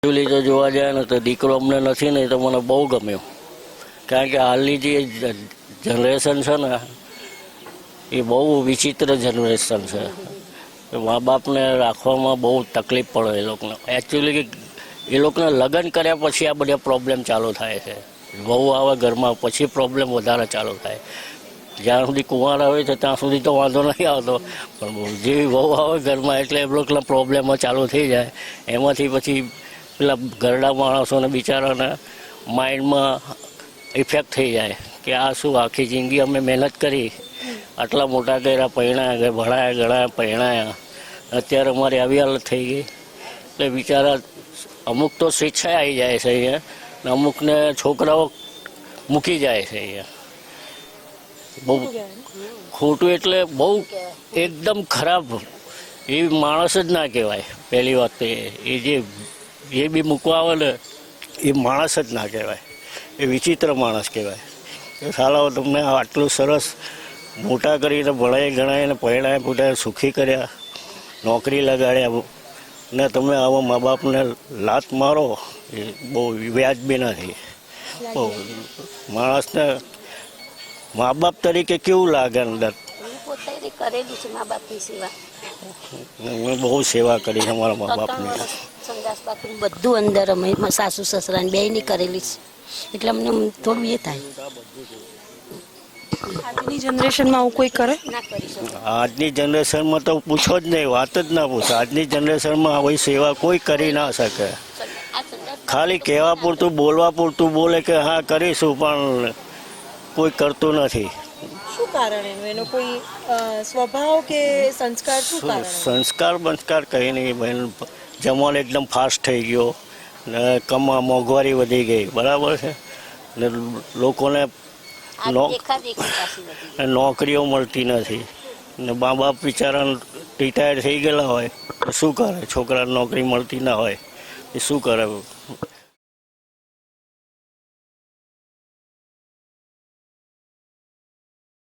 Actually જો જોવા જાય ને તો દીકરો અમને નથી ને તો મને બહુ ગમ્યો, કારણ કે હાલની જે જનરેશન છે ને એ બહુ વિચિત્ર જનરેશન છે. મા બાપને રાખવામાં બહુ તકલીફ પડે એ લોકોને. એકચ્યુઅલી એ લોકોને લગ્ન કર્યા પછી આ બધા પ્રોબ્લેમ ચાલુ થાય છે. વહુ આવે ઘરમાં પછી પ્રોબ્લેમ વધારે ચાલુ થાય. જ્યાં સુધી કુંવાર આવે છે ત્યાં સુધી તો વાંધો નહીં આવતો, પણ જેવી વહુ આવે ઘરમાં એટલે એ લોકોના પ્રોબ્લેમો ચાલુ થઈ જાય. એમાંથી પછી પેલા ઘરડા માણસોને બિચારાને માઇન્ડમાં ઇફેક્ટ થઈ જાય કે આ શું, આખી જિંદગી અમે મહેનત કરી, આટલા મોટા કર્યા, પરણાયા, ભણાયા ગણાયા, પરણાયા, અત્યારે અમારી આવી હાલત થઈ ગઈ. એટલે બિચારા અમુક તો સ્વેચ્છાએ આવી જાય છે અહીંયા, ને અમુકને છોકરાઓ મૂકી જાય છે અહીંયા. બહુ ખોટું એટલે બહુ એકદમ ખરાબ. એ માણસ જ ના કહેવાય. પહેલી વાત તો એ જે બી મૂકવા આવે ને એ માણસ જ ના કહેવાય, એ વિચિત્ર માણસ કહેવાય. એ સાલાઓ તમને આટલું સરસ મોટા કરીને ભણાઈ ગણાઈને પરણાય, પોતા સુખી કર્યા, નોકરી લગાડ્યા, ને તમે આવા મા બાપને લાત મારો એ બહુ વ્યાજબી નથી. બહુ માણસને મા બાપ તરીકે કેવું લાગે અંદર. મેં બહુ સેવા કરી છે મારા મા બાપની. બધું અંદર અમે સાસુ સસરાને બેયની કરેલી છે, એટલે અમને થોડું એ થાય. આજની જનરેશનમાં આવું કોઈ કરે? ના કરી શકે. આજની જનરેશનમાં તો પૂછો જ નહીં, વાત જ ના પૂછો. આજની જનરેશનમાં આવી સેવા કોઈ કરી ના શકે. ખાલી કહેવા પૂરતું, બોલવા પૂરતું બોલે કે હા કરીશું, પણ કોઈ કરતું નથી. શું કારણ એનો કોઈ સ્વભાવ કે સંસ્કાર? શું કારણ? સંસ્કાર કંઈ નહીં બહેન. જમવાનો એકદમ ફાસ્ટ થઈ ગયો ને મોંઘવારી વધી ગઈ, બરાબર છે ને લોકોને નોકરીઓ મળતી નથી ને મા બાપ બિચારા રિટાયર થઈ ગયેલા હોય તો શું કરે? છોકરાને નોકરી મળતી ના હોય એ શું કરે?